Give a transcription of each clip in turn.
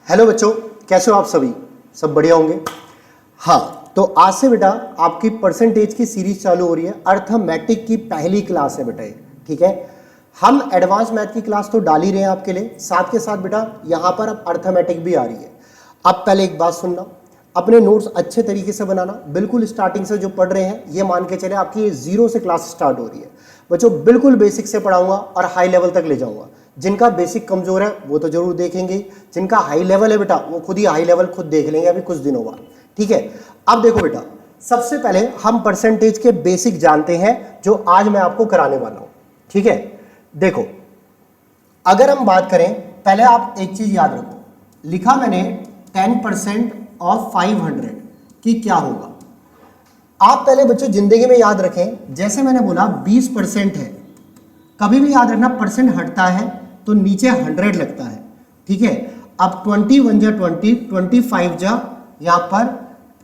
Hello बच्चों, कैसे हो आप सभी? सब बढ़िया होंगे। हाँ, तो आज से बेटा आपकी परसेंटेज की सीरीज चालू हो रही है। अर्थमेटिक की पहली क्लास है बेटा ये, ठीक है। हम एडवांस मैथ की क्लास तो डाल ही रहे हैं आपके लिए, साथ के साथ बेटा यहाँ पर अब अर्थमेटिक भी आ रही है। अब पहले एक बात सुनना, अपने नोट्स अच्छे तरीके से बनाना। बिल्कुल स्टार्टिंग से जो पढ़ रहे हैं ये मान के चले आपकी 0 से क्लास स्टार्ट हो रही है बच्चों। बिल्कुल बेसिक से पढ़ाऊंगा और हाई लेवल तक ले जाऊंगा। जिनका बेसिक कमजोर है वो तो जरूर देखेंगे, जिनका हाई लेवल है बेटा वो खुद ही हाई लेवल खुद देख लेंगे अभी कुछ दिनों बाद, ठीक है। अब देखो बेटा, सबसे पहले हम परसेंटेज के बेसिक जानते हैं जो आज मैं आपको कराने वाला हूं, ठीक है। देखो, अगर हम बात करें, पहले आप एक चीज याद रखो, लिखा मैंने 10% ऑफ 500 कि क्या होगा। आप पहले बच्चों जिंदगी में याद रखें, जैसे मैंने बोला 20% है, कभी भी याद रखना परसेंट हटता है तो नीचे 100 लगता है, ठीक है। अब 21 जा 20, 25 जा यहाँ पर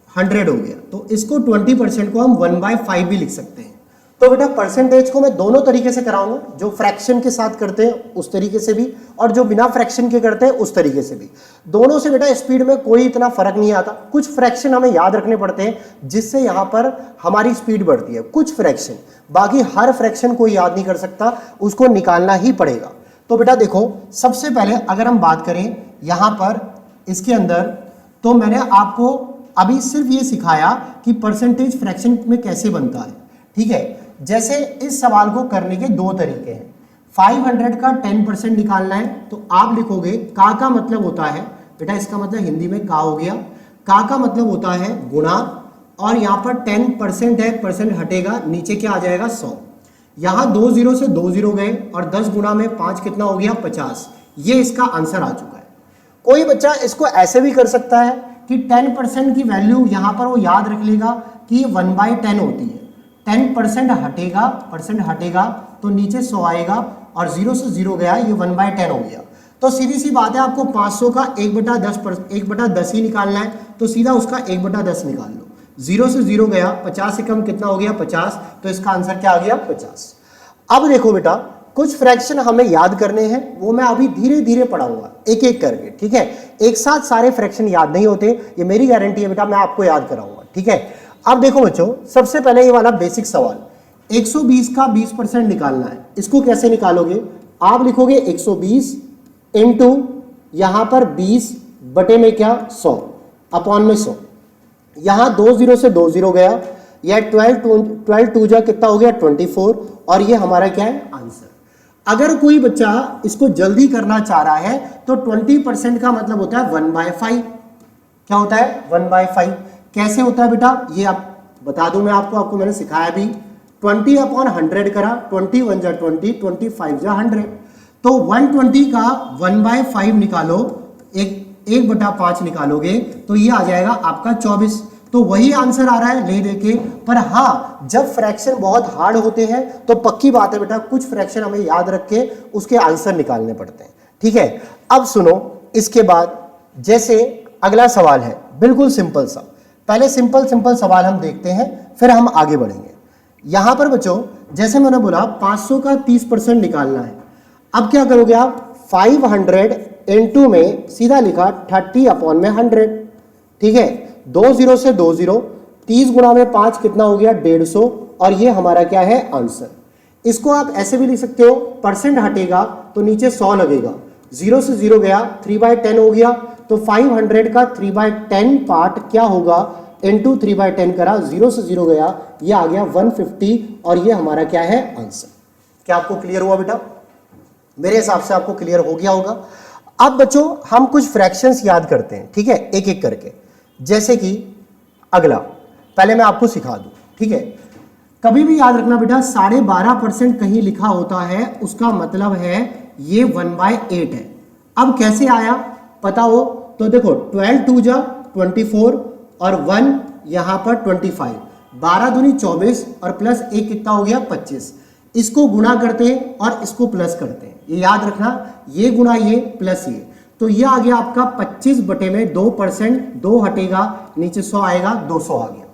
100 हो गया, तो इसको 20% को हम 1/5 भी लिख सकते हैं। तो बेटा परसेंटेज को मैं दोनों तरीके से कराऊंगा, जो फ्रैक्शन के साथ करते हैं उस तरीके से भी, और जो बिना फ्रैक्शन के करते हैं उस तरीके से भी। दोनों से बेटा स्पीड में कोई इतना फर्क नहीं आता। कुछ फ्रैक्शन हमें याद रखने पड़ते हैं जिससे यहाँ पर हमारी स्पीड बढ़ती है, कुछ फ्रैक्शन, बाकी हर फ्रैक्शन कोई याद नहीं कर सकता, उसको निकालना ही पड़ेगा। तो बेटा देखो, सबसे पहले अगर हम बात करें यहाँ पर इसके अंदर, तो मैंने आपको अभी सिर्फ ये सिखाया कि परसेंटेज फ्रैक्शन में कैसे बनता है, ठीक है। जैसे इस सवाल को करने के दो तरीके हैं। 500 का 10% निकालना है, तो आप लिखोगे का मतलब होता है बेटा, इसका मतलब हिंदी में का हो गया, का मतलब होता है गुणा, और यहाँ पर 10% है, परसेंट हटेगा, नीचे क्या आ जाएगा 100। यहाँ 2 0 से 2 0 गए और 10 गुणा में 5 कितना हो गया 50। ये इसका आंसर आ चुका है। कोई बच्चा इसको ऐसे भी कर सकता है कि 10% की वैल्यू यहाँ पर वो याद रख लेगा कि 1/10 होती है। 10% हटेगा, परसेंट हटेगा तो नीचे 100 आएगा, और 0 से 0 गया, ये 1/10 हो गया। तो सीधी सी बात है, आपको 500 का 1/10 ही निकालना है, तो सीधा उसका 1/10 निकाल लो। 0 से 0 गया, 50 से कम कितना हो गया 50, तो इसका आंसर क्या आ गया 50। अब देखो बेटा, कुछ फ्रैक्शन हमें याद करने हैं, वो मैं अभी धीरे धीरे पढ़ाऊंगा एक एक करके, ठीक है। एक साथ सारे फ्रैक्शन याद नहीं होते, ये मेरी गारंटी है बेटा, मैं आपको याद कराऊंगा, ठीक है। अब देखो बच्चों, सबसे पहले ये वाला बेसिक सवाल, 120 का 20% निकालना है। इसको कैसे निकालोगे? आप लिखोगे 120 इंटू यहां पर 20 बटे में क्या 100 अपॉन में 100। यहां 2 0 से 2 0 गया, यह 12 2 जा कितना हो गया 24, और ये हमारा क्या है आंसर। अगर कोई बच्चा इसको जल्दी करना चाह रहा है तो 20% का मतलब होता है 1/5। क्या होता है 1/5? कैसे होता है बेटा, ये आप बता दूं मैं आपको मैंने सिखाया भी। 20/100 करा, 21 जा 20, 25 जा 100, तो 120 का 1/5 निकालो, 1/5 निकालोगे तो ये आ जाएगा आपका 24। तो वही आंसर आ रहा है ले देके। पर हाँ, जब फ्रैक्शन बहुत हार्ड होते हैं तो पक्की बात है बेटा, कुछ फ्रैक्शन हमें याद रख के उसके आंसर निकालने पड़ते हैं, ठीक है। अब सुनो, इसके बाद जैसे अगला सवाल है बिल्कुल सिंपल सा। पहले सिंपल सवाल हम देखते हैं, फिर हम आगे बढ़ेंगे। यहां पर बच्चों जैसे मैंने बोला 500 का 30% निकालना है। अब क्या करोगे आप, 500 इंटू में सीधा लिखा 30/100, ठीक है। 2 0 से 2 0, 30 गुणा में 5 कितना हो गया 150, और ये हमारा क्या है आंसर। इसको आप ऐसे भी लिख सकते हो, परसेंट हटेगा तो नीचे 100 लगेगा, 0 से 0 गया, 3/10 हो गया, तो 500 का 3/10 पार्ट क्या होगा, इंटू 3/10 करा, 0 से 0 गया, ये आ गया 150, और ये हमारा क्या है आंसर। क्या आपको क्लियर हुआ बेटा? मेरे हिसाब से आपको क्लियर हो गया होगा। अब बच्चों हम कुछ फ्रैक्शंस याद करते हैं, ठीक है, एक एक करके। जैसे कि अगला, पहले मैं आपको सिखा दूं, ठीक है। कभी भी याद रखना बेटा, 12.5% कहीं लिखा होता है उसका मतलब है ये 1/8 है। अब कैसे आया पता हो तो देखो, 12 2 जा 24, और 1 यहां पर 25, 12 दूनी 24, और प्लस 1 कितना हो गया 25। इसको गुणा करते हैं और इसको प्लस करते हैं, ये याद रखना, ये गुणा ये प्लस ये, तो ये आ गया आपका 25 बटे में 2%, 2 हटेगा, नीचे 100 आएगा, 200 आ गया।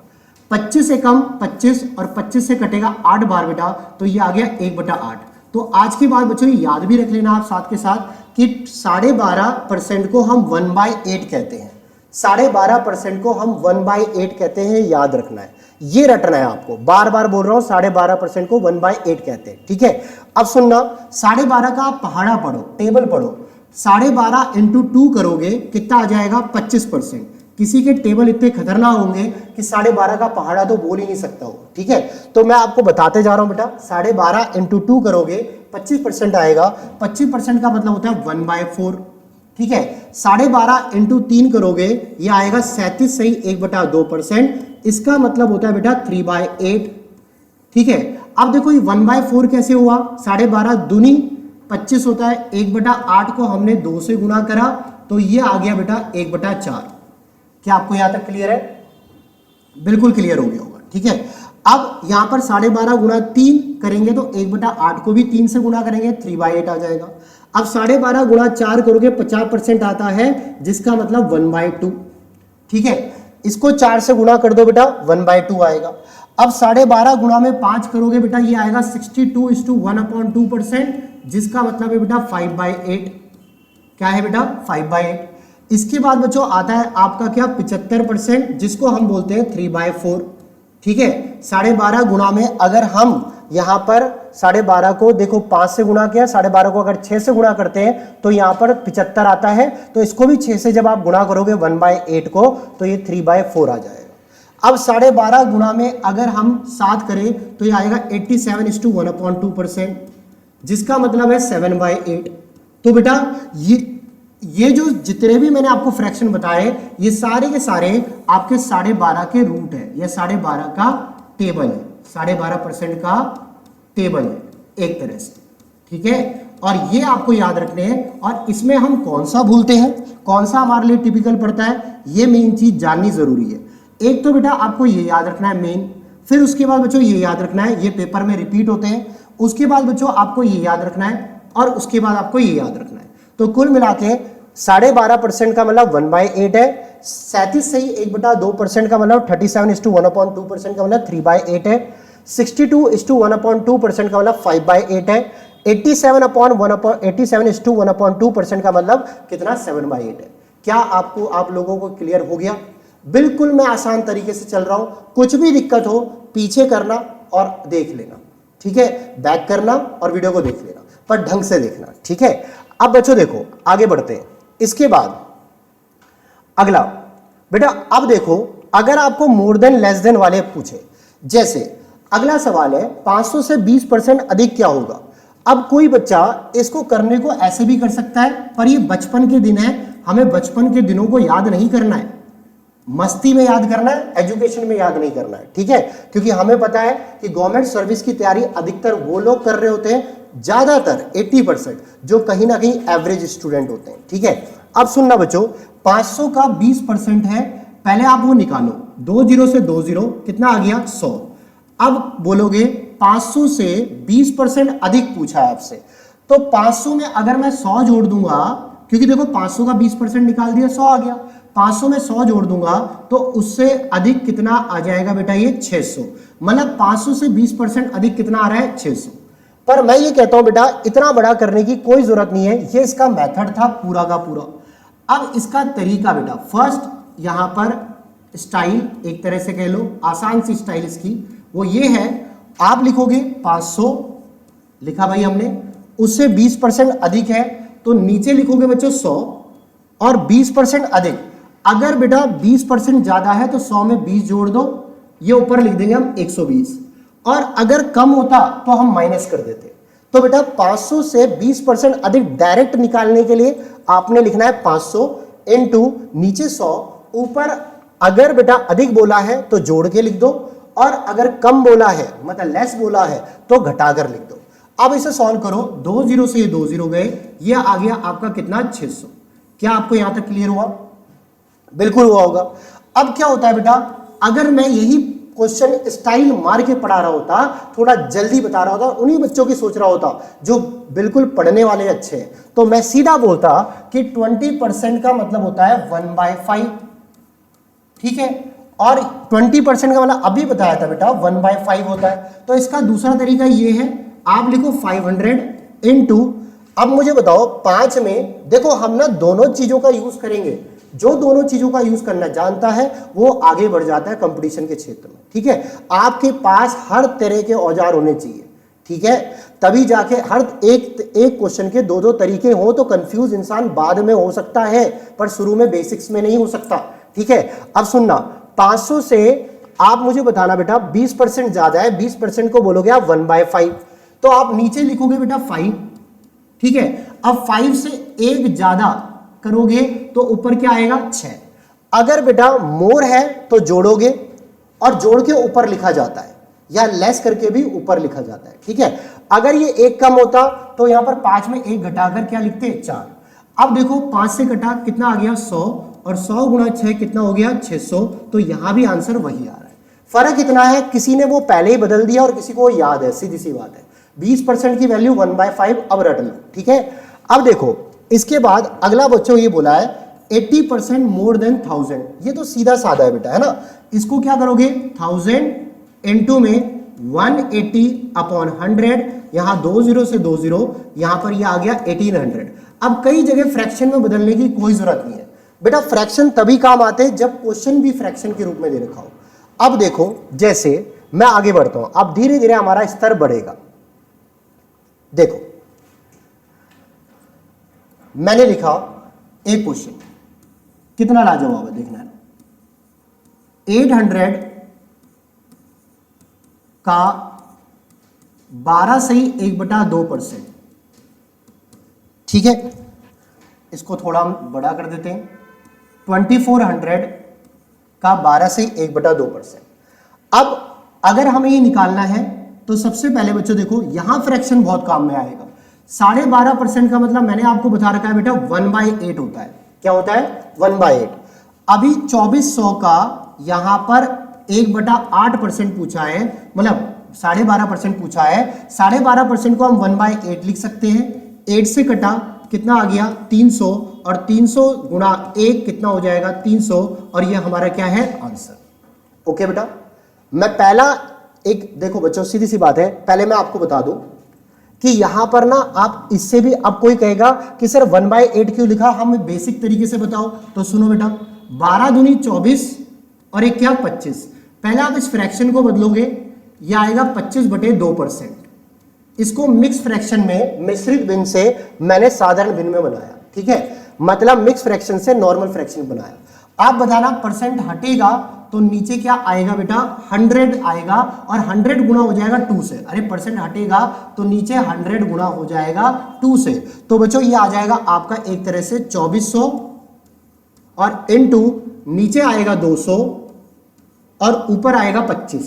25 से कम 25, और 25 से कटेगा 8 बार बेटा, तो ये आ गया 1/8। तो आज के बाद बच्चों याद भी रख लेना आप साथ के साथ कि 12.5% को हम 1/8 कहते हैं, 12.5% को हम 1/8 कहते हैं, याद रखना है, ये रटना है आपको, बार बार बोल रहा हूं, 12.5% को 1/8 कहते हैं, ठीक है। अब सुनना, 12.5 का आप पहाड़ा पढ़ो, टेबल पढ़ो, 12.5 इंटू 2 करोगे कितना आ जाएगा 25%। किसी के टेबल इतने खतरनाक होंगे कि 12.5 का पहाड़ा तो बोल ही नहीं सकता हो, ठीक है। तो मैं आपको बताते जा रहा हूं बेटा, 12.5 इंटू 2 करोगे 25% आएगा, 25% का मतलब होता है 1/4, ठीक है। 12.5 इंटू 3 करोगे ये आएगा 37 सही 1/2%, इसका मतलब होता है बेटा 3/8, ठीक है। अब देखो ये 1/4 कैसे हुआ, 12.5 दूनी 25 होता है, 1/8 को हमने 2 से गुना करा तो ये आ गया बेटा 1/4। क्या आपको यहां तक क्लियर है? बिल्कुल क्लियर हो गया होगा, ठीक है। अब यहां पर 12.5 गुना 3 करेंगे तो 1/8 को भी 3 से गुना करेंगे, 3/8 आ जाएगा। अब 12.5 गुना 4 करोगे 50% आता है, जिसका मतलब 1/2, ठीक है। इसको 4 से गुना कर दो बेटा, 1/2 आएगा। अब 12.5 गुना में 5 करोगे बेटा, ये आएगा 62:1/2%, जिसका मतलब है बेटा 5/8। क्या है बेटा? 5/8। इसके बाद बच्चों आता है आपका क्या 75%, जिसको हम बोलते हैं 3/4, ठीक है। 12.5 गुना में अगर हम यहां पर 12.5 को देखो 5 से गुणा किया, 12.5 को अगर 6 से गुणा करते हैं तो यहां पर 75 आता है, तो इसको भी 6 से जब आप गुणा करोगे 1/8 को तो ये 3/4 आ जाएगा। अब 12.5 गुना में अगर हम 7 करें तो ये आएगा 87:1/2%, जिसका मतलब है 7/8। तो बेटा ये जो जितने भी मैंने आपको फ्रैक्शन बताए ये सारे के सारे आपके 12.5 के रूट है, या 12.5 का टेबल है, 12.5% का टेबल है एक तरह से, ठीक है। और ये आपको याद रखने हैं, और इसमें हम कौन सा भूलते हैं, कौन सा हमारे लिए टिपिकल पड़ता है, ये मेन चीज जाननी जरूरी है। एक तो बेटा आपको ये याद रखना है मेन, फिर उसके बाद बच्चों ये याद रखना है, ये पेपर में रिपीट होते हैं, उसके बाद बच्चों आपको ये याद रखना है, और उसके बाद आपको ये याद रखना है। तो कुल मिला के 12.5% का मतलब 1/8 है, 37 सही 1/2% का मतलब 37:1/2% का मतलब 3/8 है, 62:1/2% का मतलब 5/8 है, 87:1/2% का मतलब कितना 7/8 है। क्या आपको आप लोगों को क्लियर हो गया? बिल्कुल मैं आसान तरीके से चल रहा हूं, कुछ भी दिक्कत हो पीछे करना और देख लेना, ठीक है, बैक करना और वीडियो को देख लेना, पर ढंग से देखना, ठीक है। अब बच्चों देखो आगे बढ़ते हैं। इसके बाद अगला बेटा अब देखो, अगर आपको मोर देन लेस देन वाले पूछे, जैसे अगला सवाल है 500 से 20% अधिक क्या होगा। अब कोई बच्चा इसको करने को ऐसे भी कर सकता है, पर ये बचपन के दिन है, हमें बचपन के दिनों को याद नहीं करना है, मस्ती में याद करना है, एजुकेशन में याद नहीं करना है, ठीक है। क्योंकि हमें पता है कि गवर्नमेंट सर्विस की तैयारी अधिकतर वो लोग कर रहे होते हैं, ज्यादातर 80% जो कहीं ना कहीं एवरेज स्टूडेंट होते हैं, ठीक है। अब सुनना बच्चों, 500 का 20% है, पहले आप वो निकालो, 2 0 से 2 0 कितना आ गया 100। अब बोलोगे 500 से 20% अधिक पूछा है आपसे, तो 500 में अगर मैं 100 जोड़ दूंगा, क्योंकि देखो 500 का 20% निकाल दिया 100 आ गया, 500 में 100 जोड़ दूंगा तो उससे अधिक कितना आ जाएगा बेटा ये 600, मतलब 500 से 20% अधिक कितना आ रहा है 600। पर मैं ये कहता हूं बेटा इतना बड़ा करने की कोई जरूरत नहीं है, ये इसका मेथड था पूरा का पूरा। अब इसका तरीका बेटा, फर्स्ट यहां पर स्टाइल एक तरह से कह लो, आसान सी स्टाइल इसकी वो ये है, आप लिखोगे 500 लिखा भाई हमने, उससे 20% अधिक है तो नीचे लिखोगे बच्चों 100, और 20% अधिक, अगर बेटा 20% ज्यादा है तो 100 में 20 जोड़ दो, ये ऊपर लिख देंगे हम 120, और अगर कम होता तो हम माइनस कर देते। तो बेटा 500 से 20% अधिक डायरेक्ट निकालने के लिए आपने लिखना है 500 इंटू नीचे 100, ऊपर अगर बेटा अधिक बोला है तो जोड़ के लिख दो, और अगर कम बोला है मतलब लेस बोला है तो घटाकर लिख दो। अब इसे सॉल्व करो, 2 0 से 2 0 गए, ये आ गया आपका कितना 600। क्या आपको यहां तक क्लियर हुआ? बिल्कुल हुआ होगा। अब क्या होता है बेटा, अगर मैं यही क्वेश्चन स्टाइल मार के पढ़ा रहा होता, थोड़ा जल्दी बता रहा होता, उन्हीं बच्चों की सोच रहा होता जो बिल्कुल पढ़ने वाले अच्छे हैं, तो मैं सीधा बोलता कि 20% का मतलब होता है 1/5, ठीक है, और 20% का मतलब अभी बताया था बेटा 1/5 होता है। तो इसका दूसरा तरीका ये है, आप लिखो 500 इंटू अब मुझे बताओ 5 में देखो हम ना दोनों चीजों का यूज करेंगे, जो दोनों चीजों का यूज करना जानता है वो आगे बढ़ जाता है कंपटीशन के क्षेत्र में, ठीक है। आपके पास हर तरह के औजार होने चाहिए, ठीक है, तभी जाके हर एक क्वेश्चन के दो दो तरीके हो तो कंफ्यूज इंसान बाद में हो सकता है, पर शुरू में बेसिक्स में नहीं हो सकता, ठीक है। अब सुनना, 500 से आप मुझे बताना बेटा 20% ज्यादा है, 20% को बोलोगे आप 1/5, तो आप नीचे लिखोगे बेटा 5, ठीक है। अब 5 से एक ज्यादा करोगे तो ऊपर क्या आएगा 6। अगर बेटा मोर है तो जोड़ोगे और जोड़ के ऊपर लिखा जाता है, या लेस करके भी ऊपर लिखा जाता है, ठीक है। अगर ये एक कम होता तो यहां पर 5 में एक घटाकर क्या लिखते 4। अब देखो 5 से घटा कितना आ गया 100, और 100 गुणा 6 कितना हो गया 600, तो यहां भी आंसर वही आ रहा है। फर्क इतना है किसी ने वो पहले ही बदल दिया और किसी को याद है, सीधी सी बात है। 20% की वैल्यू 1/5 अब रट लो, ठीक है। अब देखो इसके बाद अगला बच्चों ये बोला है 80% मोर देन 1000, ये तो सीधा साधा है बेटा, है ना। इसको क्या करोगे 1000 इनटू में 180 अपॉन 100, यहां 2 0 से 2 0, यहां पर ये आ गया 1800। अब कई जगह फ्रैक्शन में बदलने की कोई जरूरत नहीं है बेटा, फ्रैक्शन तभी काम आते हैं जब क्वेश्चन भी फ्रैक्शन के रूप में दे रखा हो। अब देखो जैसे मैं आगे बढ़ता हूं, अब धीरे धीरे हमारा स्तर बढ़ेगा। देखो मैंने लिखा एक क्वेश्चन, कितना लाजवाब है देखना है, 800 का 12 सही 1/2%, ठीक है। इसको थोड़ा हम बड़ा कर देते हैं, 2400 का 12 सही 1/2%। अब अगर हमें ये निकालना है तो सबसे पहले बच्चों देखो यहां फ्रैक्शन बहुत काम में आएगा। 12.5% का मतलब मैंने आपको बता रखा है बेटा 1/8 होता है। क्या होता है 1/8। अभी 2400 का यहां पर 1/8% पूछा है, मतलब 12.5% पूछा है। 12.5% को हम 1/8 लिख सकते हैं। 8 से कटा कितना आ गया 300, और 300 गुणा 1 कितना हो जाएगा 300, और ये हमारा क्या है आंसर। ओके बेटा, मैं पहला एक देखो बच्चों सीधी सी बात है, पहले मैं आपको बता दूं कि यहां पर ना आप इससे भी, अब कोई कहेगा कि सर 1/8 क्यों लिखा, हम बेसिक तरीके से बताओ। तो सुनो बेटा, 12 दूनी 24 और एक क्या 25। पहले आप इस फ्रैक्शन को बदलोगे, यह आएगा 25/2%। इसको मिक्स फ्रैक्शन में, मिश्रित भिन्न से मैंने साधारण भिन्न में बनाया, ठीक है। मतलब मिक्स फ्रैक्शन से नॉर्मल फ्रैक्शन बनाया। आप बताना परसेंट हटेगा तो नीचे क्या आएगा बेटा 100 आएगा, और 100 गुणा हो जाएगा 2 से। अरे परसेंट हटेगा तो नीचे 100 गुणा हो जाएगा 2 से। तो बच्चों ये आ जाएगा आपका एक तरह से 2400, और इनटू नीचे आएगा 200 और ऊपर आएगा 25,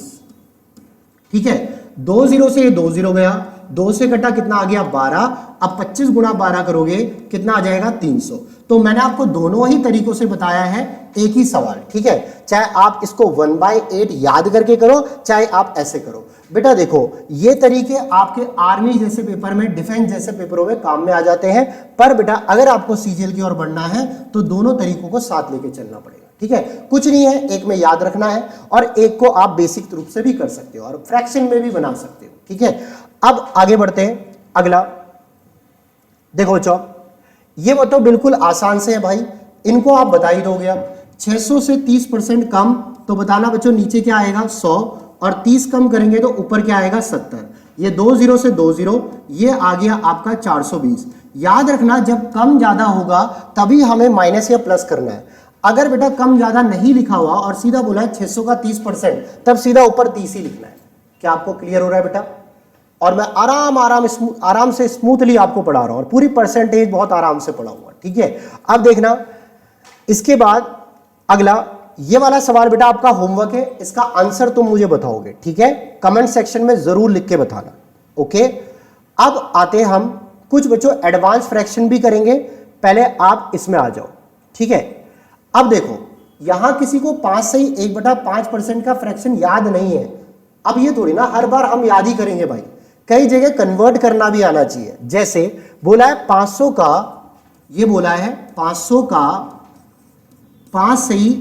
ठीक है। 2 0 से ये 2 0 गया, 2 से कटा कितना आ गया 12। अब 25 गुणा 12 करोगे कितना आ जाएगा 300। तो मैंने आपको दोनों ही तरीकों से बताया है एक ही सवाल, ठीक है। चाहे आप इसको 1/8 याद करके करो, चाहे आप ऐसे करो। बेटा देखो ये तरीके आपके आर्मी जैसे पेपर में, डिफेंस जैसे पेपरों में काम में आ जाते हैं, पर बेटा अगर आपको सीजीएल की ओर बढ़ना है तो दोनों तरीकों को साथ लेके चलना पड़ेगा, ठीक है। कुछ नहीं है, एक में याद रखना है और एक को आप बेसिक रूप से भी कर सकते हो और फ्रैक्शन में भी बना सकते हो, ठीक है। अब आगे बढ़ते हैं, अगला देखो बच्चों, ये तो बिल्कुल आसान से है भाई, इनको आप बता ही दोगे। अब 600 से 30% कम, तो बताना बच्चों नीचे क्या आएगा 100, और 30 कम करेंगे तो ऊपर क्या आएगा 70। ये 2 0 से 2 0, ये आ गया आपका 420। याद रखना जब कम ज्यादा होगा तभी हमें माइनस या प्लस करना है। अगर बेटा कम ज्यादा नहीं लिखा हुआ और सीधा बोला है 600 का 30%, तब सीधा ऊपर 30 ही लिखना है। क्या आपको क्लियर हो रहा है बेटा? और मैं आराम से स्मूथली आपको पढ़ा रहा हूं और पूरी परसेंटेज बहुत आराम से पढ़ाऊंगा, ठीक है। अब देखना इसके बाद अगला ये वाला सवाल बेटा आपका होमवर्क है, इसका आंसर तुम मुझे बताओगे, ठीक है। कमेंट सेक्शन में जरूर लिख के बताना, ओके। अब आते हम कुछ बच्चों एडवांस फ्रैक्शन भी करेंगे, पहले आप इसमें आ जाओ, ठीक है। अब देखो यहां किसी को 5 से ही 1/5% का फ्रैक्शन याद नहीं है। अब ये थोड़ी ना हर बार हम याद ही करेंगे भाई, कई जगह कन्वर्ट करना भी आना चाहिए। जैसे बोला है 500 का, ये बोला है 500 का 5 से ही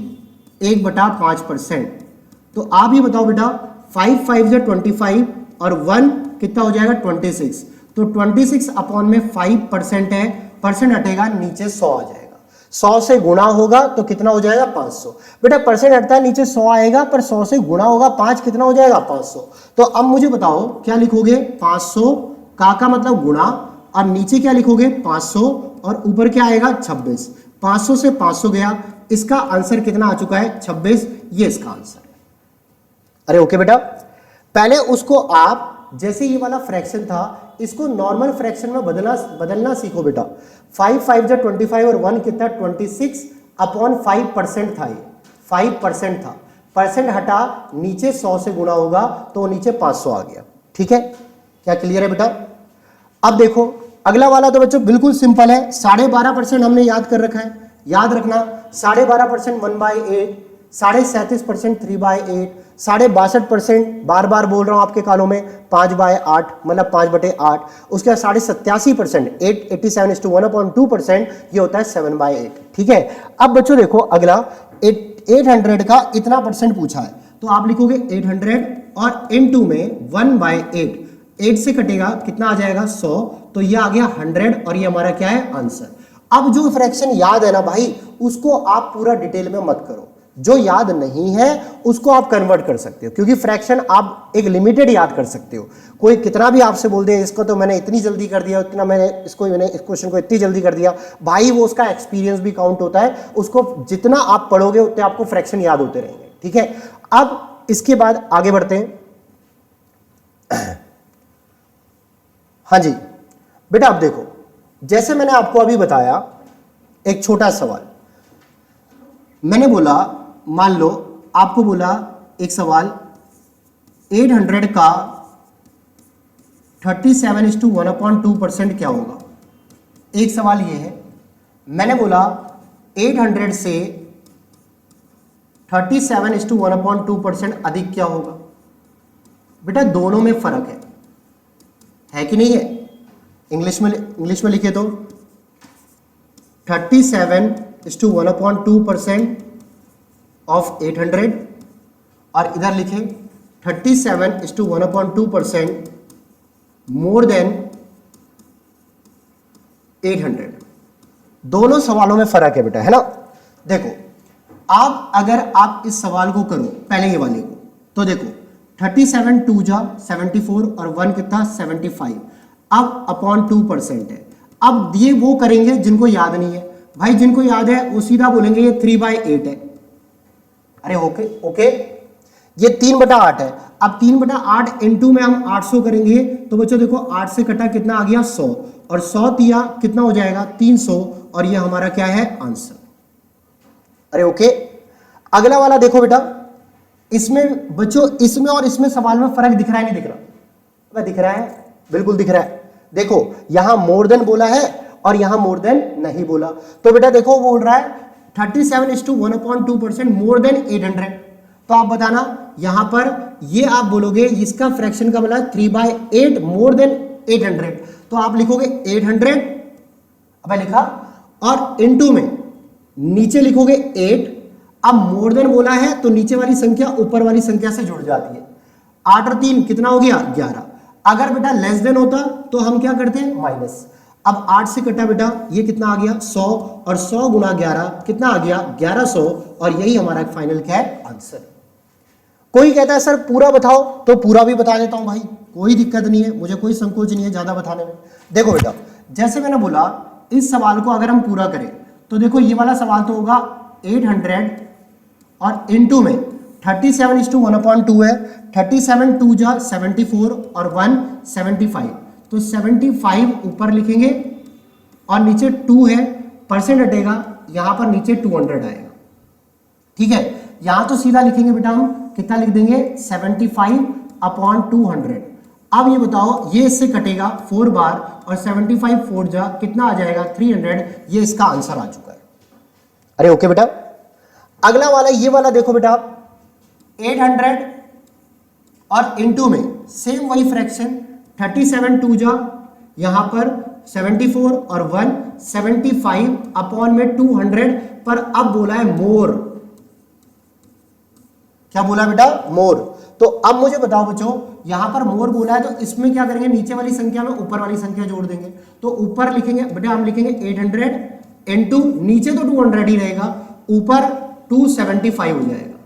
1/5%, तो आप ये बताओ बेटा 5 5 25 और 1 कितना हो जाएगा 26। तो 26 अपॉन में 5% है, परसेंट हटेगा नीचे 100 आ जाएगा। 100 से गुणा होगा तो कितना हो जाएगा 500। बेटा परसेंट हटता है नीचे 100 आएगा, पर 100 से गुणा होगा 5 कितना हो जाएगा 500। तो अब मुझे बताओ क्या लिखोगे 500 का मतलब गुणा, और नीचे क्या लिखोगे 500 और ऊपर क्या आएगा 26। 500 से 500 गया, इसका आंसर कितना आ चुका है 26, ये इसका आंसर है। अरे ओके बेटा, पहले उसको आप जैसे ये वाला फ्रैक्शन था इसको नॉर्मल फ्रैक्शन में बदलना सीखो बेटा। 5 5 जा 25 और 1 कितना 26 अपॉन 5% था, ये 5% था, परसेंट हटा नीचे 100 से गुणा होगा तो नीचे 500 आ गया। ठीक है, क्या क्लियर है बेटा? अब देखो अगला वाला तो बच्चों बिल्कुल सिंपल है, 12.5% हमने याद कर रखा है। याद रखना 12.5% 1/8, 37% 3/8, 62% बार बार बोल रहा हूं आपके कानों में 5/8 मतलब 5/8। उसके बाद 87% 887:1/2% ये होता है 7/8। ठीक है, अब बच्चों देखो अगला 800 का इतना परसेंट पूछा है, तो आप लिखोगे 800 और इनटू में 1/8, 8 से कटेगा कितना आ जाएगा 100, तो ये आ गया 100 और ये हमारा क्या है आंसर। अब जो फ्रैक्शन याद है ना भाई उसको आप पूरा डिटेल में मत करो, जो याद नहीं है उसको आप कन्वर्ट कर सकते हो, क्योंकि फ्रैक्शन आप एक लिमिटेड याद कर सकते हो। कोई कितना भी आपसे बोल दे इसको तो मैंने इतनी जल्दी कर दिया, इतना मैंने इस क्वेश्चन को इतनी जल्दी कर दिया, भाई वो उसका एक्सपीरियंस भी काउंट होता है। उसको जितना आप पढ़ोगे उतने आपको फ्रैक्शन याद होते रहेंगे। ठीक है, अब इसके बाद आगे बढ़ते हैं। हाँ जी बेटा, अब देखो जैसे मैंने आपको अभी बताया एक छोटा सवाल, मैंने बोला मान लो आपको बोला एक सवाल 800 का 37:1/2% क्या होगा। एक सवाल ये है, मैंने बोला 800 से 37:1/2% अधिक क्या होगा। बेटा दोनों में फर्क है कि नहीं है? इंग्लिश में लिखे तो 37:1/2% ऑफ 800 और इधर लिखे 37:1/2% मोर देन 800। दोनों सवालों में फर्क है बेटा, है ना। देखो आप अगर आप इस सवाल को करो पहले ये वाले को, तो देखो 37 2 जा 74 और 1 कितना 75, अब अपॉन 2% है। अब ये वो करेंगे जिनको याद नहीं है भाई, जिनको याद है वो सीधा बोलेंगे ये 3/8 है। अरे ओके ये 3/8 है। अब 3/8 इनटू में हम 800 करेंगे, तो बच्चों देखो 8 से कटा कितना आ गया 100, और 100 तिया कितना हो जाएगा 300, और ये हमारा क्या है आंसर। अरे ओके, अगला वाला देखो बेटा, इसमें बच्चों इसमें और इसमें सवाल में फर्क दिख रहा है नहीं दिख रहा? वह दिख रहा है, बिल्कुल दिख रहा है। देखो यहां मोर देन बोला है और यहां मोर देन नहीं बोला, तो बेटा देखो वो बोल रहा है 37:1/2% मोर देन 800, तो आप बताना यहां पर ये आप बोलोगे इसका फ्रैक्शन का मतलब 3/8 मोर देन 800, तो आप लिखोगे 800 अब लिखा और इनटू में नीचे लिखोगे 8। अब मोर देन बोला है तो नीचे वाली संख्या ऊपर वाली संख्या से जुड़ जाती है। 8 और 3 कितना हो गया 11। अगर बेटा लेस देन होता तो हम क्या करते हैं माइनस। अब 8 से कटा बेटा ये कितना आ गया 100, और 100 गुना 11 कितना आ गया 1100, और यही हमारा फाइनल क्या है आंसर। कोई कहता है सर पूरा बताओ, तो पूरा भी बता देता हूं भाई, कोई दिक्कत नहीं है, मुझे कोई संकोच नहीं है ज्यादा बताने में। देखो बेटा जैसे मैंने बोला इस सवाल को अगर हम पूरा करें तो देखो ये वाला सवाल तो होगा 800 और इनटू में 37:1/2 है, 37 2 जा 74 और 1 75, तो 75 ऊपर लिखेंगे और नीचे 2 है, परसेंट हटेगा यहां पर नीचे 200 आएगा। ठीक है, यहां तो सीधा लिखेंगे बेटा हम कितना लिख देंगे 75/200। अब ये बताओ ये इससे कटेगा 4 बार, और 75 4 जा कितना आ जाएगा 300, ये इसका आंसर आ चुका है। अरे ओके बेटा, अगला वाला ये वाला देखो बेटा 800 और इनटू में सेम वही फ्रैक्शन 37 2 जा यहां पर 74 और 1 75 अपॉन में 200, पर अब बोला है मोर। क्या बोला बेटा मोर, तो अब मुझे बताओ बच्चों, यहां पर मोर बोला है तो इसमें क्या करेंगे, नीचे वाली संख्या में ऊपर वाली संख्या जोड़ देंगे। तो ऊपर लिखेंगे बेटा, हम लिखेंगे 800 इनटू, नीचे तो 200 ही रहेगा, ऊपर 275 हो जाएगा।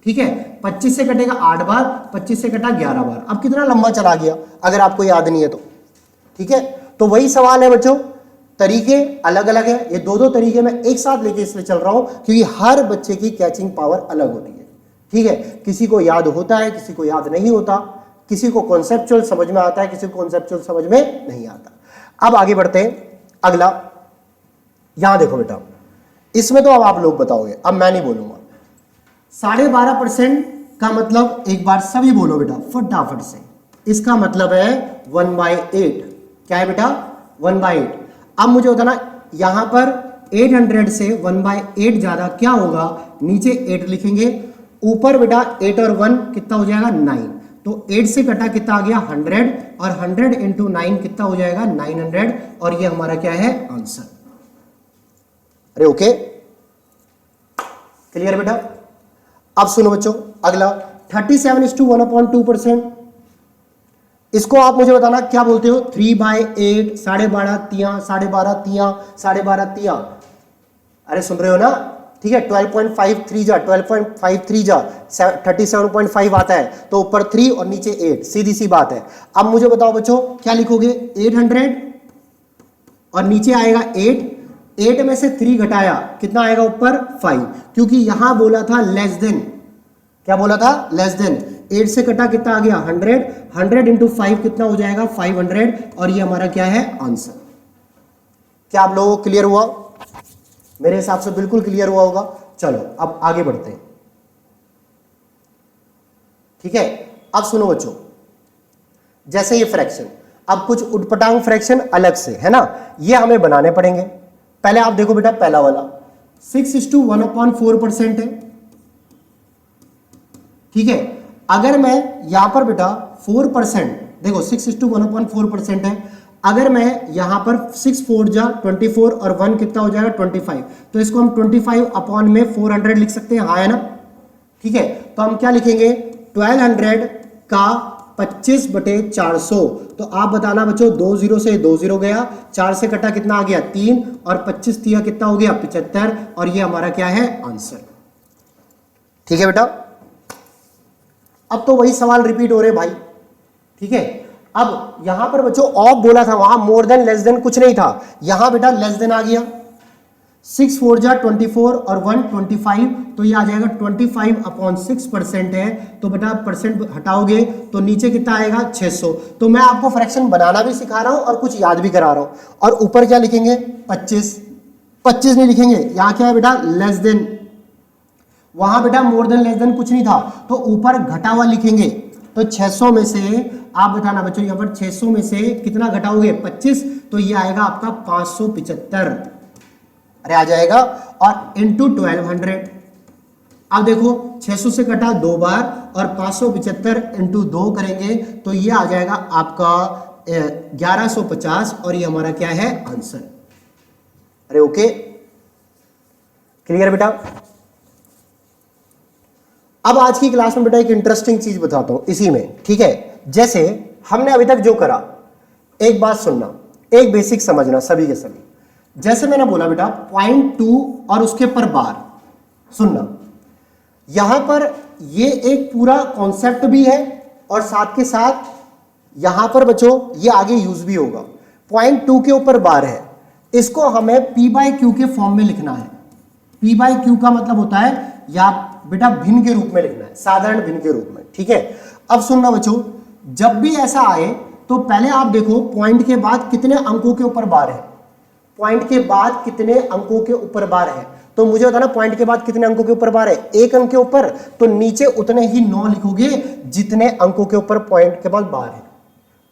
ठीक है, 25 से कटेगा 8 बार, 25 से कटा 11 बार। अब कितना लंबा चला गया अगर आपको याद नहीं है तो। ठीक है, तो वही सवाल है बच्चों, तरीके अलग अलग है, ये दो तरीके मैं एक साथ लेके इसलिए चल रहा हूं क्योंकि हर बच्चे की कैचिंग पावर अलग होती है। ठीक है, किसी को याद होता है, किसी को याद नहीं होता, किसी को कॉन्सेप्चुअल समझ में आता है, किसी को कॉन्सेप्चुअल समझ में नहीं आता। अब आगे बढ़ते हैं, अगला यहां देखो बेटा, इसमें तो अब आप लोग बताओगे, अब मैं नहीं बोलूंगा। 12.5% का मतलब एक बार सभी बोलो बेटा फटाफट से, इसका मतलब है 1/8। क्या है बेटा, 1/8। अब मुझे बताना यहां पर 800 से 1/8 ज्यादा क्या होगा, नीचे 8 लिखेंगे, ऊपर बेटा 8 और 1 कितना हो जाएगा 9, तो 8 से कटा कितना आ गया 100, और 100 इंटू 9 कितना हो जाएगा 900, और ये हमारा क्या है आंसर। अरे ओके, क्लियर बेटा। अब सुनो बच्चों, अगला 37:1/2%, इसको आप मुझे बताना क्या बोलते हो, 3/8, 12.5 तिया, 12.5 तिया, 12.5 तिया। अरे सुन रहे हो ना, ठीक है, 12.53 जा 12.53 जा 37.5 आता है, तो ऊपर 3 और नीचे 8, सीधी सी बात है। अब मुझे बताओ बच्चों क्या लिखोगे, 800 और नीचे आएगा 8, 8 में से 3 घटाया कितना आएगा ऊपर 5, क्योंकि यहां बोला था लेस देन। क्या बोला था, लेस देन। 8 से कटा कितना आ गया 100, 100 इंटू 5 कितना हो जाएगा 500, और ये हमारा क्या है आंसर। क्या आप लोगों को क्लियर हुआ? मेरे हिसाब से बिल्कुल क्लियर हुआ होगा। चलो अब आगे बढ़ते हैं। ठीक है, अब सुनो बच्चों, जैसे ये फ्रैक्शन, अब कुछ उटपटांग फ्रैक्शन अलग से है ना, ये हमें बनाने पड़ेंगे। पहले आप देखो बेटा, पहला वाला 6:1/4% है। ठीक है, अगर मैं यहां पर बेटा 4%, देखो 6:1/4% है, अगर मैं यहां पर 6 4 जा 24 और 1 कितना हो जाएगा 25, तो इसको हम 25 अपॉन में 400 लिख सकते हैं, हाँ है ना। ठीक है, तो हम क्या लिखेंगे, 1200 का 25/400, तो आप बताना बच्चों, 2 0 से 2 0 गया, 4 से कटा कितना आ गया 3, और 25 तिया कितना हो गया 75, और ये हमारा क्या है आंसर। ठीक है बेटा, अब तो वही सवाल रिपीट हो रहे भाई। ठीक है, अब यहां पर बच्चों ऑफ बोला था, वहां मोर देन लेस देन कुछ नहीं था, यहां बेटा लेस देन आ गया। 6 4 जा 24 और 1 25, तो ये आ जाएगा 25/6% है, तो बेटा परसेंट हटाओगे तो नीचे कितना आएगा 600। तो मैं आपको फ्रैक्शन बनाना भी सिखा रहा हूं और कुछ याद भी करा रहा हूं। और ऊपर क्या लिखेंगे 25, 25 नहीं लिखेंगे, यहां क्या है बेटा लेस देन, वहां बेटा मोर देन लेस देन कुछ नहीं था, तो ऊपर घटा हुआ लिखेंगे। तो 600 में से आप बताना बच्चों, यहां पर 600 में से कितना घटाओगे 25, तो ये आएगा आपका 575, अरे आ जाएगा, और इंटू 1200। अब देखो 600 से कटा 2 बार, और 575 इंटू 2 करेंगे तो ये आ जाएगा आपका 1150, और ये हमारा क्या है आंसर। अरे ओके, क्लियर बेटा। अब आज की क्लास में बेटा एक इंटरेस्टिंग चीज बताता हूं इसी में। ठीक है, जैसे हमने अभी तक जो करा, एक बात सुनना, एक बेसिक समझना सभी के सभी। जैसे मैंने बोला बेटा 0.2 और उसके पर बार, सुनना, यहां पर ये एक पूरा कॉन्सेप्ट भी है, और साथ के साथ यहां पर बच्चों ये आगे यूज भी होगा। 0.2 के ऊपर बार है, इसको हमें P/Q के फॉर्म में लिखना है। P/Q का मतलब होता है या बेटा भिन्न के रूप में लिखना है, साधारण भिन्न के रूप में। ठीक है, अब सुनना बच्चों, जब भी ऐसा आए तो पहले आप देखो पॉइंट के बाद कितने अंकों के ऊपर बार है, पॉइंट के बाद कितने अंकों के ऊपर बार है। तो मुझे बताना पॉइंट के बाद कितने अंकों के ऊपर बार है, 1 अंक के ऊपर, तो नीचे उतने ही 9 लिखोगे जितने अंकों के ऊपर पॉइंट के बाद बार है।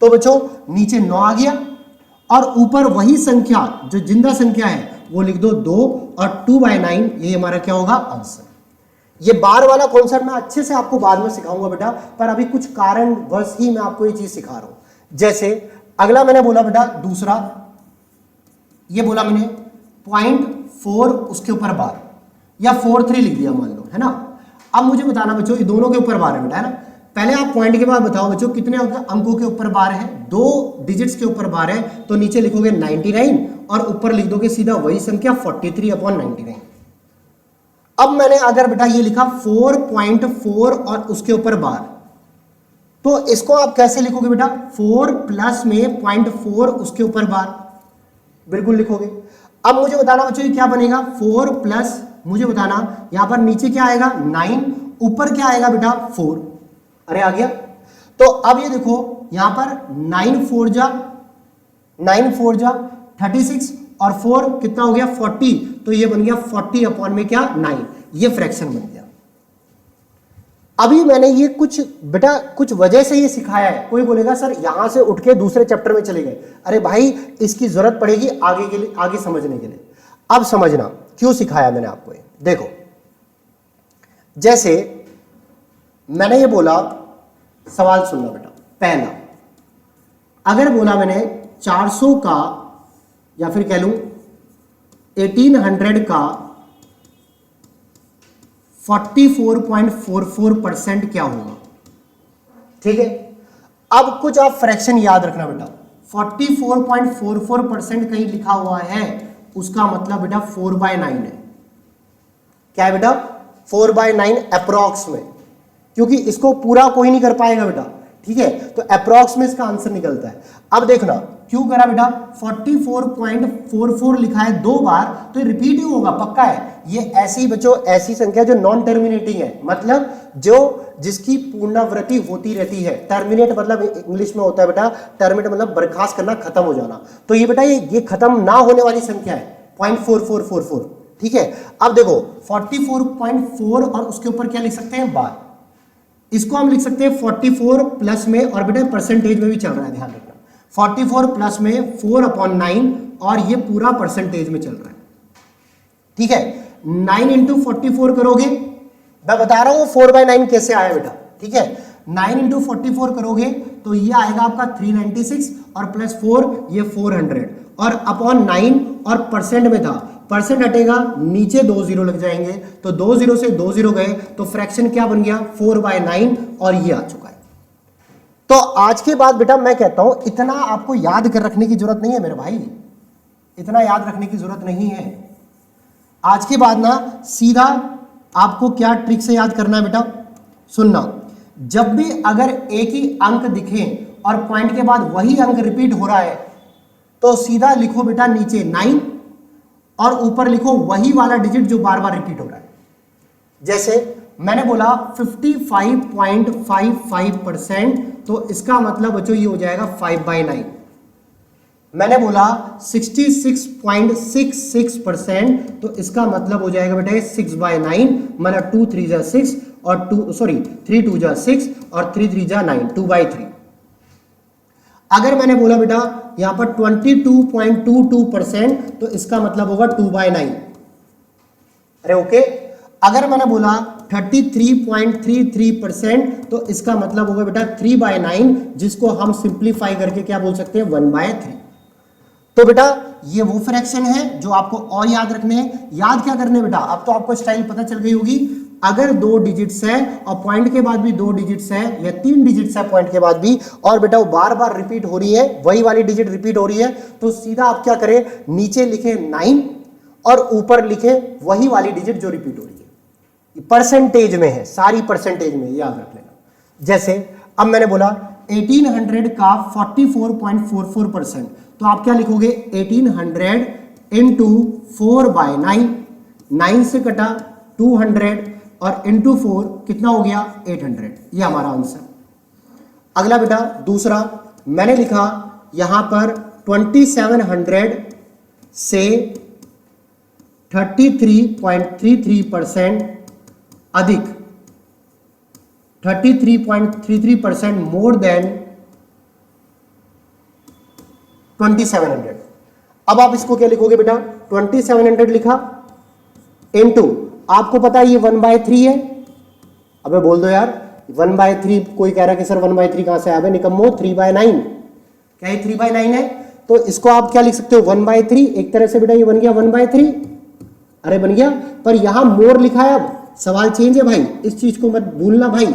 तो बच्चों नीचे 9 आ गया, और ऊपर वही संख्या जो जिंदा संख्या है वो लिख दो 2, और 2/9, ये हमारा क्या होगा आंसर। ये बार वाला कॉन्सेप्ट मैं अच्छे से आपको बाद में सिखाऊंगा बेटा, पर अभी कुछ कारणवश ही मैं आपको ये चीज सिखा रहा हूं। जैसे अगला मैंने बोला बेटा दूसरा, ये बोला मैंने 0.4 उसके ऊपर बार, या 43 लिख दिया मान लो, है ना। अब मुझे बताना बच्चों, ये दोनों के ऊपर बार है बेटा, है ना। पहले आप पॉइंट के बाद बताओ बच्चों कितने अंकों के ऊपर बार है, 2 डिजिट्स के ऊपर बार है, तो नीचे लिखोगे 99 और ऊपर लिख दोगे सीधा वही संख्या 43/99। अब मैंने अगर बेटा ये लिखा 4.4 और उसके ऊपर बार, तो इसको आप कैसे लिखोगे बेटा, 4 प्लस में 0.4 उसके ऊपर बार, बिल्कुल लिखोगे। अब मुझे बताना बच्चों ये क्या बनेगा, 4 प्लस, मुझे बताना यहां पर नीचे क्या आएगा 9, ऊपर क्या आएगा बेटा 4। अरे आ गया। तो अब ये देखो यहां पर 9 4 जा 36 और 4 कितना हो गया 40, तो ये बन गया 40 अपॉन में क्या 9, ये फ्रैक्शन बन गया। अभी मैंने ये कुछ बेटा कुछ वजह से ये सिखाया है। कोई बोलेगा सर यहां से उठ के दूसरे चैप्टर में चले गए, अरे भाई इसकी जरूरत पड़ेगी आगे के लिए, आगे समझने के लिए। अब समझना क्यों सिखाया मैंने आपको ये। देखो जैसे मैंने ये बोला, सवाल सुनना बेटा, पहला अगर बोला मैंने 400 का या फिर कह लूं 1800 का 44.44% क्या होगा, ठीक है। अब कुछ आप फ्रैक्शन याद रखना बेटा, 44.44% कहीं लिखा हुआ है, उसका मतलब बेटा 4/9 है। क्या है बेटा 4/9 अप्रॉक्स में, क्योंकि इसको पूरा कोई नहीं कर पाएगा बेटा, ठीक है, तो अप्रॉक्स में इसका आंसर निकलता है। अब देखना क्यों करा बेटा, 44.44 लिखा है 2 बार, तो ये रिपीट ही होगा पक्का है। ये ऐसी बच्चों ऐसी संख्या जो नॉन टर्मिनेटिंग है, मतलब जो जिसकी पुनरावृत्ति होती रहती है। टर्मिनेट मतलब इंग्लिश में होता है बेटा, टर्मिनेट मतलब बर्खास्त करना, खत्म हो जाना। तो ये बेटा ये खत्म ना होने वाली संख्या है 0.4444, ठीक है। अब देखो 44.4 और उसके ऊपर क्या लिख सकते हैं बार, इसको हम लिख सकते हैं 44 प्लस में, और बेटा परसेंटेज में भी चल रहा है, ध्यान रखना 44 प्लस में 4/9 और ये पूरा परसेंटेज में चल रहा है, ठीक है। 9 इंटू 44 करोगे, मैं बता रहा हूं 4/9 कैसे आया बेटा, ठीक है। 9 इंटू 44 करोगे तो ये आएगा आपका 396 और प्लस 4 ये 400 और अपॉन 9 और परसेंट में था, परसेंट हटेगा नीचे 2 0 लग जाएंगे, तो 2 0 से 2 0 गए, तो फ्रैक्शन क्या बन गया 4/9 और ये आ चुका है। तो आज के बाद बेटा मैं कहता हूं इतना आपको याद कर रखने की जरूरत नहीं है मेरे भाई, इतना याद रखने की जरूरत नहीं है। आज के बाद ना सीधा आपको क्या ट्रिक से याद करना है बेटा, सुनना, जब भी अगर एक ही अंक दिखे और पॉइंट के बाद वही अंक रिपीट हो रहा है, तो सीधा लिखो बेटा नीचे 9 और ऊपर लिखो वही वाला डिजिट जो बार बार रिपीट हो रहा है। जैसे मैंने बोला 55.55%, तो इसका मतलब बच्चों ये हो जाएगा 5/9। मैंने बोला 66.66%, तो इसका मतलब हो जाएगा बेटा 6/9, मतलब 2 3 जा 6 और 3 2 जा 6 और 3 3 जा 9, 2/3। अगर मैंने बोला बेटा यहां पर 22.22%, तो इसका मतलब होगा 2/9। अरे ओके। अगर मैंने बोला 33.33%, तो इसका मतलब होगा बेटा 3/9, जिसको हम सिंप्लीफाई करके क्या बोल सकते हैं 1/3। तो बेटा ये वो फ्रैक्शन है जो आपको और याद रखने हैं। याद क्या करने बेटा, अब तो आपको स्टाइल पता चल गई होगी। अगर 2 डिजिट्स है और पॉइंट के बाद भी 2 डिजिट्स है या 3 डिजिट्स है पॉइंट के बाद भी, और बेटा वो बार बार रिपीट हो रही है, वही वाली डिजिट रिपीट हो रही है, तो सीधा आप क्या करें, नीचे लिखे 9 और ऊपर लिखे वही वाली डिजिट जो रिपीट हो रही है। परसेंटेज में है, सारी परसेंटेज में, याद रख लेना। जैसे अब मैंने बोला 1800 का 44.44%, तो आप क्या लिखोगे 1800 इंटू 4/9, 9 से कटा 200 और इंटू 4 कितना हो गया 800, ये हमारा आंसर। अगला बेटा दूसरा मैंने लिखा यहां पर 2700 से 33.33% अधिक, 33.33% मोर देन 2700। अब आप इसको क्या लिखोगे बेटा, 2700 लिखा इनटू, आपको पता है ये 1/3 है। अबे बोल दो यार 1/3, कोई कह रहा है कि सर 1/3 कहां से आया, निकम्मो 3/9। क्या ये 3/9 है, तो इसको आप क्या लिख सकते हो 1/3। एक तरह से बेटा ये बन गया 1/3, अरे बन गया, पर यहां मोर लिखा है। अब सवाल चेंज है भाई, इस चीज को मत भूलना भाई,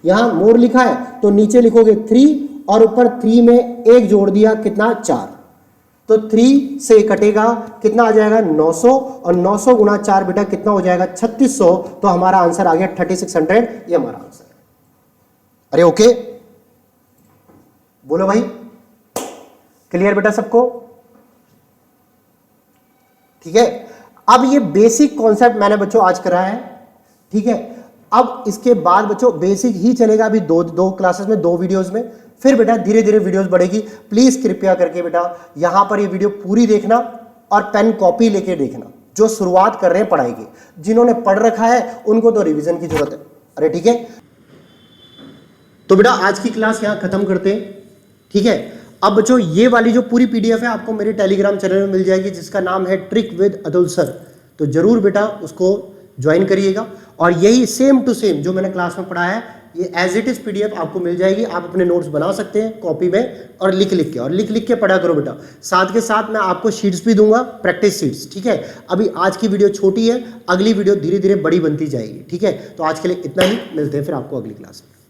यहां मोर लिखा है तो नीचे लिखोगे 3 और ऊपर 3 में 1 जोड़ दिया, कितना 4, तो 3 से कटेगा कितना आ जाएगा 900, और 900 गुना 4 बेटा कितना हो जाएगा 3600, तो हमारा आंसर आ गया 3600, ये हमारा आंसर है। अरे ओके, बोलो भाई, क्लियर बेटा सबको? ठीक है, अब ये बेसिक कॉन्सेप्ट मैंने बच्चों आज कराया है, ठीक है। अब इसके बाद बच्चों बेसिक ही चलेगा अभी दो क्लासेस में, 2 वीडियोस में, फिर बेटा धीरे धीरे वीडियोस बढ़ेगी। प्लीज कृपया करके बेटा यहां पर ये वीडियो पूरी देखना और पेन कॉपी लेके देखना, जो शुरुआत कर रहे हैं पढ़ाई की। जिन्होंने पढ़ रखा है उनको तो रिवीजन की जरूरत है। अरे ठीक है, तो बेटा आज की क्लास यहां खत्म करते हैं, ठीक है। अब बच्चों ये वाली जो पूरी पीडीएफ है आपको मेरे टेलीग्राम चैनल में मिल जाएगी, जिसका नाम है ट्रिक विद अतुल सर, तो जरूर बेटा उसको ज्वाइन करिएगा। और यही सेम टू सेम जो मैंने क्लास में पढ़ाया है, ये एज इट इज पीडीएफ आपको मिल जाएगी। आप अपने नोट्स बना सकते हैं कॉपी में और लिख लिख के पढ़ा करो बेटा। साथ के साथ मैं आपको शीट्स भी दूंगा, प्रैक्टिस शीट्स, ठीक है। अभी आज की वीडियो छोटी है, अगली वीडियो धीरे धीरे बड़ी बनती जाएगी, ठीक है। तो आज के लिए इतना ही, मिलते हैं फिर आपको अगली क्लास में।